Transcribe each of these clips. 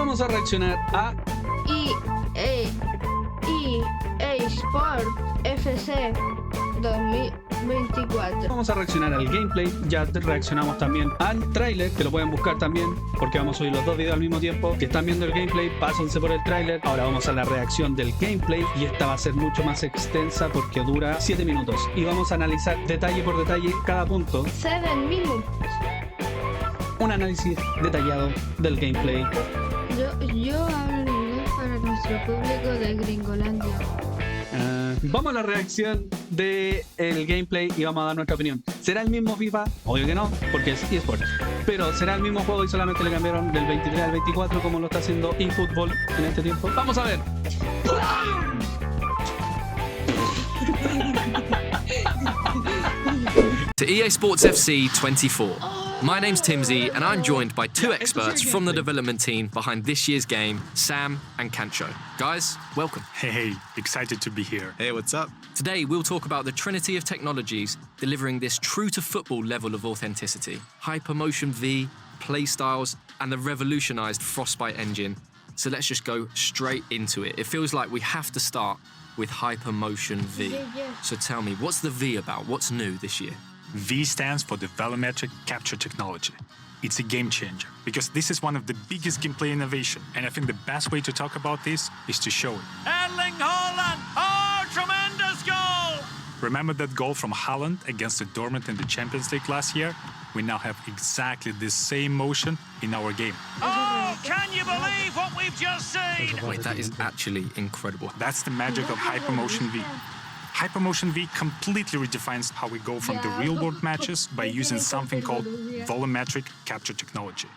vamos a reaccionar a EA Sport FC 2024. Vamos a reaccionar al gameplay. Ya reaccionamos también al tráiler, que lo pueden buscar también, porque vamos a subir los dos videos al mismo tiempo. Que están viendo el gameplay, pásense por el tráiler. Ahora vamos a la reacción del gameplay, y esta va a ser mucho más extensa porque dura 7 minutos. Y vamos a analizar detalle por detalle cada punto. 7 minutos. Un análisis detallado del gameplay. Yo hablo inglés para nuestro público de Gringolandia. Vamos a la reacción del gameplay y vamos a dar nuestra opinión. ¿Será el mismo FIFA? Obvio que no, porque es eSport. Pero ¿será el mismo juego y solamente le cambiaron del 23 al 24 como lo está haciendo eFootball en este tiempo? Vamos a ver. To EA Sports FC 24. My name's Timsy, and I'm joined by two experts from the development team behind this year's game, Sam and Cancho. Guys, welcome. Hey, excited to be here. Hey, what's up? Today, we'll talk about the trinity of technologies delivering this true-to-football level of authenticity. Hypermotion V, playstyles, and the revolutionized Frostbite engine. So let's just go straight into it. It feels like we have to start with Hypermotion V. Yeah. So tell me, what's the V about? What's new this year? V stands for the volumetric capture technology. It's a game changer because this is one of the biggest gameplay innovation, and I think the best way to talk about this is to show it. Erling Haaland! Oh, tremendous goal! Remember that goal from Haaland against the Dortmund in the Champions League last year? We now have exactly the same motion in our game. Oh, can you believe what we've just seen? Wait, that is actually incredible. That's the magic of Hypermotion V. Hypermotion V completely redefines how we go from the real-world matches by using something called volumetric capture technology.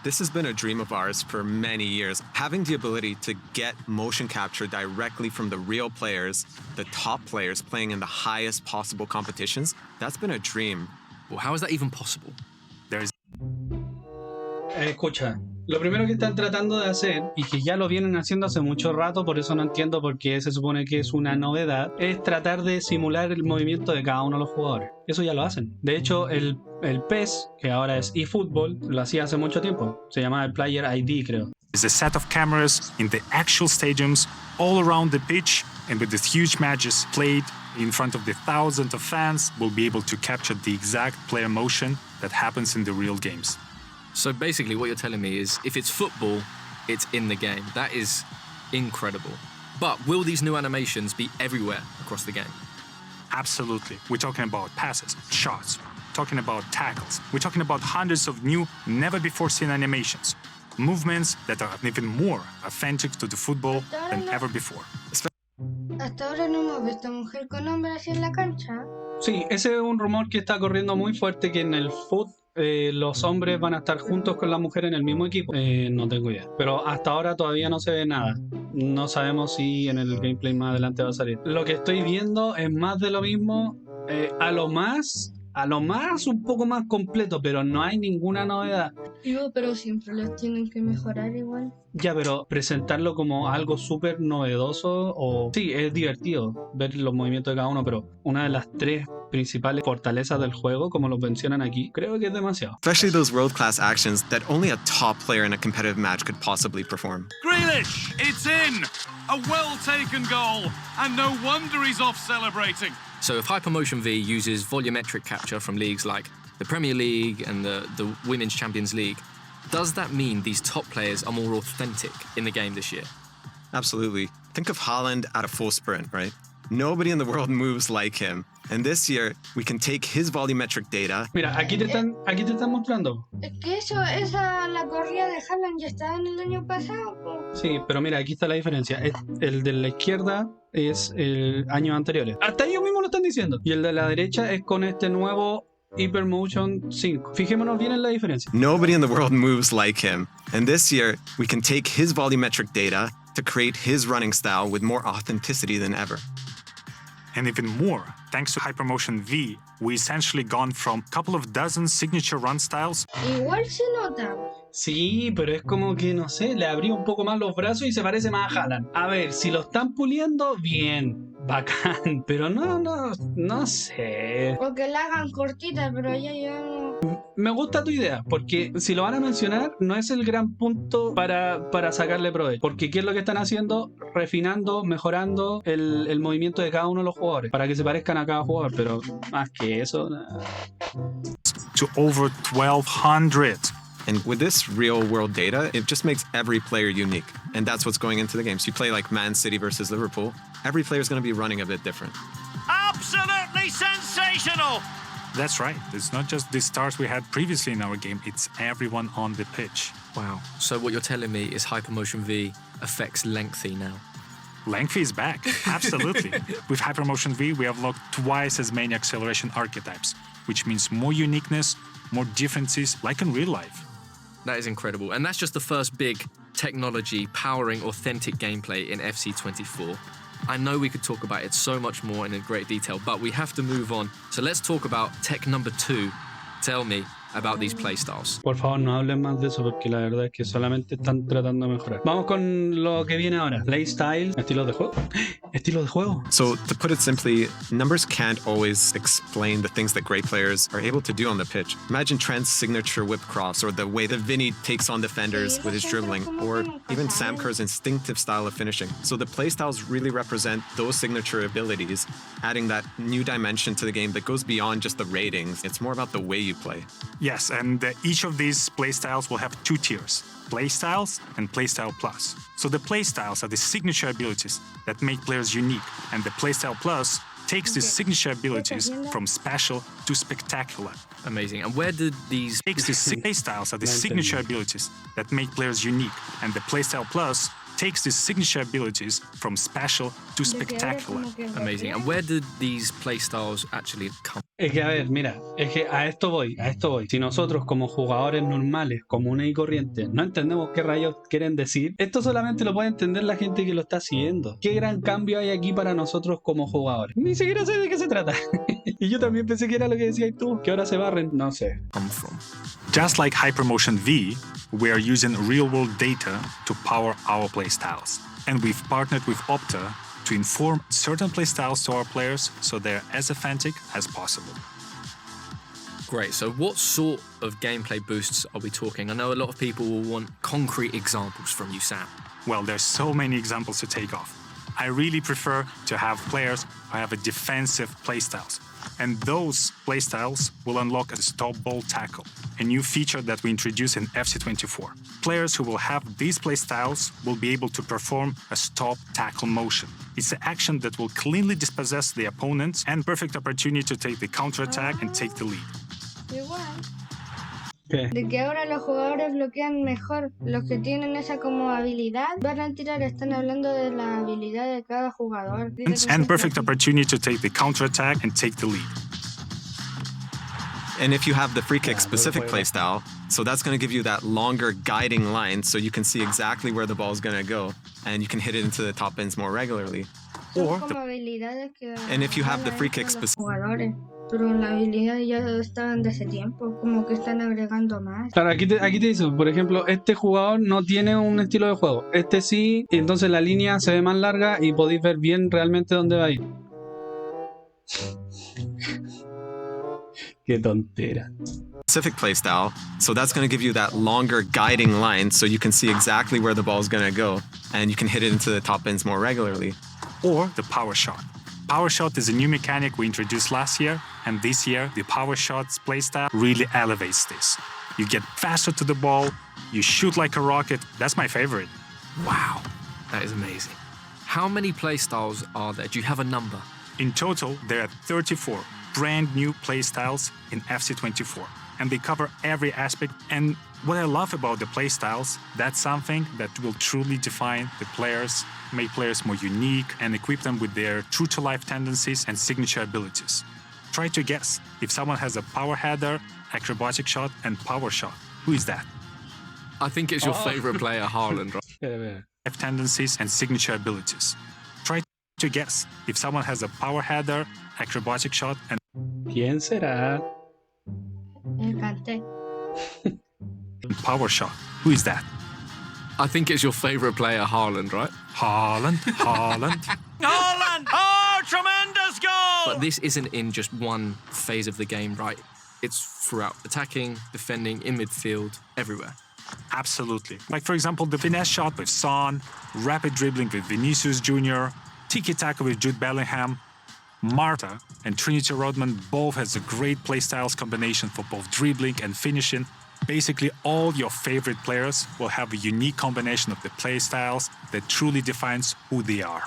This has been a dream of ours for many years. Having the ability to get motion capture directly from the real players, the top players playing in the highest possible competitions, that's been a dream. Well, how is that even possible? There's Escucha, lo primero que están tratando de hacer, y que ya lo vienen haciendo hace mucho rato, por eso no entiendo por qué se supone que es una novedad, es tratar de simular el movimiento de cada uno de los jugadores. Eso ya lo hacen. De hecho, el PES, que ahora es eFootball, lo hacía hace mucho tiempo. Se llamaba el Player ID, creo. a set of cameras in the actual stadiums all around the pitch, and with these huge matches played in front of the thousands of fans, we'll be able to capture the exact player motion that happens in the real games. So basically what you're telling me is if it's football, it's in the game. That is incredible. But will these new animations be everywhere across the game? Absolutely. We're talking about passes, shots, talking about tackles. We're talking about hundreds of new, never-before-seen animations. Movements that are even more authentic to the football than ever before. Hasta ahora no hemos visto mujer con hombre así en la cancha. Sí, ese es un rumor que está corriendo muy fuerte, que en el fútbol los hombres van a estar juntos con la mujer en el mismo equipo. No tengo idea. Pero hasta ahora todavía no se ve nada. No sabemos si en el gameplay más adelante va a salir. Lo que estoy viendo es más de lo mismo. A lo más un poco más completo, pero no hay ninguna novedad. Pero siempre los tienen que mejorar igual. Ya, pero presentarlo como algo súper novedoso, o sí, es divertido ver los movimientos de cada uno, pero una de las tres principales fortalezas del juego, como lo mencionan aquí, creo que es demasiado. Especially those world-class actions that only a top player in a competitive match could possibly perform. Grealish, it's in! A well-taken goal, and no wonder he's off celebrating. So if Hypermotion V uses volumetric capture from leagues like the Premier League and the Women's Champions League, does that mean these top players are more authentic in the game this year? Absolutely. Think of Haaland at a full sprint, right? Nobody in the world moves like him. And this year, we can take his volumetric data. Mira, aquí te están mostrando. Es que la corrida de Haaland ya estaba en el año pasado. Sí, pero mira, aquí está la diferencia. El de la izquierda es el año anteriores. Hasta ellos mismos lo están diciendo. Y el de la derecha es con este nuevo Hypermotion 5. Fijémonos bien en la diferencia. Nobody in the world moves like him. And this year, we can take his volumetric data to create his running style with more authenticity than ever. And even more, thanks to Hypermotion V, we essentially gone from a couple of dozen signature run styles. Igual se nota. Sí, pero es como que, no sé, le abrí un poco más los brazos y se parece más a Haaland. A ver, si lo están puliendo, bien, bacán. Pero no sé. O que la hagan cortita, pero ya llevamos Me gusta tu idea, porque si lo van a mencionar, no es el gran punto para sacarle provecho. Porque ¿qué es lo que están haciendo? Refinando, mejorando el movimiento de cada uno de los jugadores, para que se parezcan a cada jugador, pero más que eso... Nada. To over 1,200. And with this real world data, it just makes every player unique. And that's what's going into the games. You play like Man City versus Liverpool, every player is going to be running a bit different. Absolutely sensational! That's right. It's not just the stars we had previously in our game, it's everyone on the pitch. Wow. So what you're telling me is Hypermotion V affects lengthy now. Lengthy is back, absolutely. With Hypermotion V, we have locked twice as many acceleration archetypes, which means more uniqueness, more differences, like in real life. That is incredible. And that's just the first big technology powering authentic gameplay in FC24. I know we could talk about it so much more and in great detail, but we have to move on. So let's talk about tech number 2. Tell me about these playstyles. Por favor, no hablen más de eso porque la verdad es que solamente están tratando de mejorar. Vamos con lo que viene ahora. Playstyle, estilos de juego. Estilos de juego. So, to put it simply, numbers can't always explain the things that great players are able to do on the pitch. Imagine Trent's signature whip cross, or the way that Vinny takes on defenders with his dribbling, or even Sam Kerr's instinctive style of finishing. So the playstyles really represent those signature abilities, adding that new dimension to the game that goes beyond just the ratings. It's more about the way you play. Yes, and each of these playstyles will have 2 tiers, playstyles and playstyle plus. So the playstyles are the signature abilities that make players unique, and the playstyle plus takes these signature abilities from special to spectacular. Amazing. And where did these... Playstyles are the signature abilities that make players unique, and the playstyle plus takes these signature abilities from special to spectacular. Amazing. And where did these playstyles actually come? Es que, a ver, mira, es que a esto voy. Si nosotros como jugadores normales, comunes y corrientes, no entendemos qué rayos quieren decir, esto solamente lo puede entender la gente que lo está siguiendo. ¿Qué gran cambio hay aquí para nosotros como jugadores? Ni siquiera sé de qué se trata. Y yo también pensé que era lo que decías tú, que ahora se barren. No sé. Just like Hypermotion V, we are using real-world data to power our playstyles. And we've partnered with Opta to inform certain playstyles to our players so they're as authentic as possible. Great. So what sort of gameplay boosts are we talking? I know a lot of people will want concrete examples from you, Sam. Well, there's so many examples to take off. I really prefer to have players who have a defensive playstyles. And those playstyles will unlock a stop ball tackle, a new feature that we introduced in FC24. Players who will have these playstyles will be able to perform a stop tackle motion. It's an action that will cleanly dispossess the opponents and perfect opportunity to take the counter-attack and take the lead. Igual. ¿Qué? De que ahora los jugadores bloquean mejor. Los que tienen esa como habilidad van a tirar. Están hablando de la habilidad de cada jugador. And perfect opportunity to take the counter-attack and take the lead. And if you have the free kick specific playstyle, so that's going to give you that longer guiding line so you can see exactly where the ball is going to go and you can hit it into the top ends more regularly. Or and if you have the free kick specific... Pero la habilidad ya estaban de hace tiempo, como que están agregando más. Claro, aquí te dice, por ejemplo, este jugador no tiene un estilo de juego, este sí, y entonces la línea se ve más larga y podéis ver bien realmente dónde va a ir. Qué tontera. Specific playstyle, so that's going to give you that longer guiding line so you can see exactly where the ball is going to go and you can hit it into the top ends more regularly. Or the power shot. Power shot is a new mechanic we introduced last year, and this year the power shots playstyle really elevates this. You get faster to the ball, you shoot like a rocket. That's my favorite. Wow, that is amazing. How many playstyles are there? Do you have a number? In total, there are 34 brand new playstyles in FC24, and they cover every aspect. And what I love about the playstyles, that's something that will truly define the players, make players more unique, and equip them with their true-to-life tendencies and signature abilities. Try to guess if someone has a power header, acrobatic shot, and power shot. Who is that? I think it's your favorite player, Haaland, Espera. Tendencies and signature abilities. Try to guess if someone has a power header, acrobatic shot, and ¿Quién será? Me encanté. power shot. Who is that? I think it's your favorite player, Haaland, right? Haaland. Haaland! Oh, tremendous goal! But this isn't in just one phase of the game, right? It's throughout attacking, defending, in midfield, everywhere. Absolutely. Like, for example, the finesse shot with Son, rapid dribbling with Vinicius Jr., tiki-taka with Jude Bellingham, Marta and Trinity Rodman both has a great playstyles combination for both dribbling and finishing. Basically, all your favorite players will have a unique combination of the playstyles that truly defines who they are.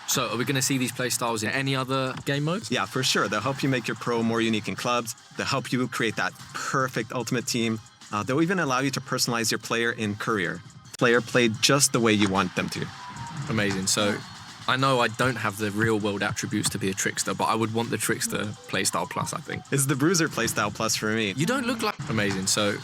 So are we going to see these playstyles in any other game modes? Yeah, for sure. They'll help you make your pro more unique in clubs. They'll help you create that perfect ultimate team. They'll even allow you to personalize your player in career. Player played just the way you want them to. Amazing. So I know I don't have the real-world attributes to be a trickster, but I would want the trickster playstyle plus, I think. It's the Bruiser playstyle plus for me. You don't look like... Amazing. So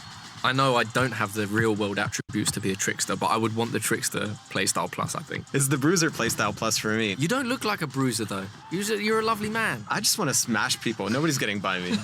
I know I don't have the real-world attributes to be a trickster, but I would want the trickster playstyle plus, I think. It's the Bruiser playstyle plus for me. You don't look like a bruiser, though. You're a lovely man. I just want to smash people. Nobody's getting by me.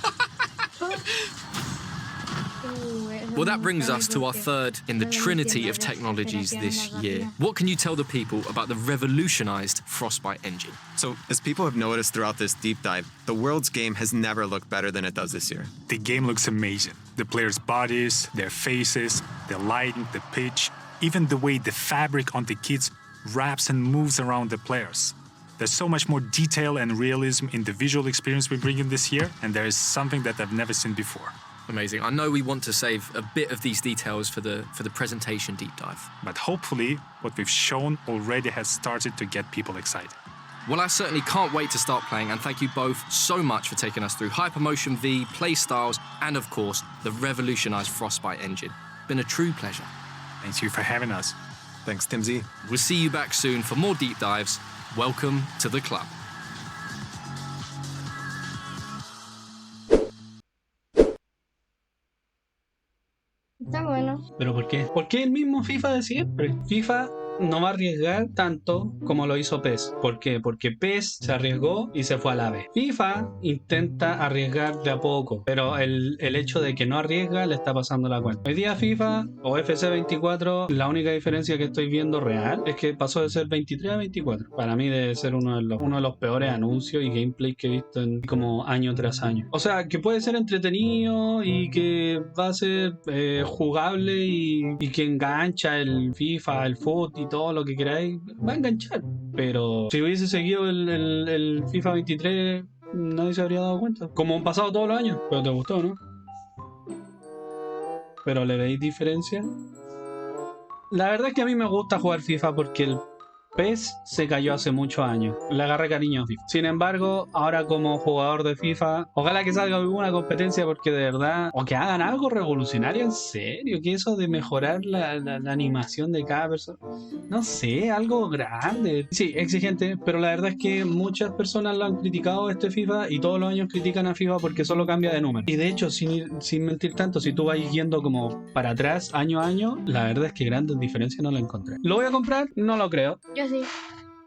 Well, that brings us to our third in the trinity of technologies this year. What can you tell the people about the revolutionized Frostbite engine? So, as people have noticed throughout this deep dive, the world's game has never looked better than it does this year. The game looks amazing. The players' bodies, their faces, the lighting, the pitch, even the way the fabric on the kits wraps and moves around the players. There's so much more detail and realism in the visual experience we bring in this year, and there is something that I've never seen before. Amazing. I know we want to save a bit of these details for the presentation deep dive. But hopefully, what we've shown already has started to get people excited. Well, I certainly can't wait to start playing, and thank you both so much for taking us through Hypermotion V, playstyles, and of course, the revolutionized Frostbite engine. Been a true pleasure. Thank you for having us. Thanks, Timsy. We'll see you back soon for more deep dives. Welcome to the club. Está bueno. ¿Pero por qué? Porque el mismo FIFA de siempre. FIFA no va a arriesgar tanto como lo hizo PES. ¿Por qué? Porque PES se arriesgó y se fue a la B. FIFA intenta arriesgar de a poco, pero el hecho de que no arriesga le está pasando la cuenta. Hoy día FIFA o FC24, la única diferencia que estoy viendo real es que pasó de ser 23 a 24. Para mí debe ser uno de los peores anuncios y gameplay que he visto en como año tras año. O sea, que puede ser entretenido y que va a ser jugable y que engancha el FIFA, el FUT y todo lo que queráis, va a enganchar. Pero si hubiese seguido el FIFA 23, nadie se habría dado cuenta. Como han pasado todos los años. Pero te gustó, ¿no? Pero ¿le veis diferencia? La verdad es que a mí me gusta jugar FIFA porque el PES se cayó hace muchos años. Le agarré cariño a FIFA. Sin embargo, ahora como jugador de FIFA, ojalá que salga alguna competencia porque de verdad, o que hagan algo revolucionario en serio, que eso de mejorar la animación de cada persona, no sé, algo grande. Sí, exigente, pero la verdad es que muchas personas lo han criticado este FIFA y todos los años critican a FIFA porque solo cambia de número. Y de hecho, sin mentir tanto, si tú vas yendo como para atrás, año a año, la verdad es que grandes diferencias no la encontré. ¿Lo voy a comprar? No lo creo. Yo sí.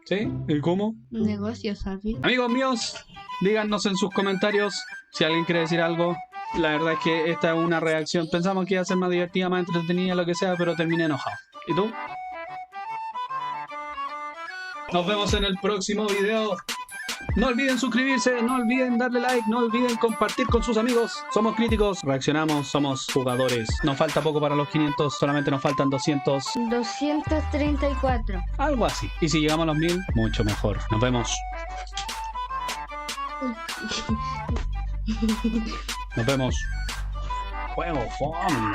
¿Sí? ¿Y cómo? Negocios, ¿sabes? Amigos míos, díganos en sus comentarios si alguien quiere decir algo. La verdad es que esta es una reacción. Pensamos que iba a ser más divertida, más entretenida, lo que sea, pero terminé enojado. ¿Y tú? Nos vemos en el próximo video. No olviden suscribirse, no olviden darle like, no olviden compartir con sus amigos. Somos críticos, reaccionamos, somos jugadores. Nos falta poco para los 500, solamente nos faltan 200. 234. Algo así. Y si llegamos a los 1000, mucho mejor. Nos vemos. Nos vemos. Juego, fun.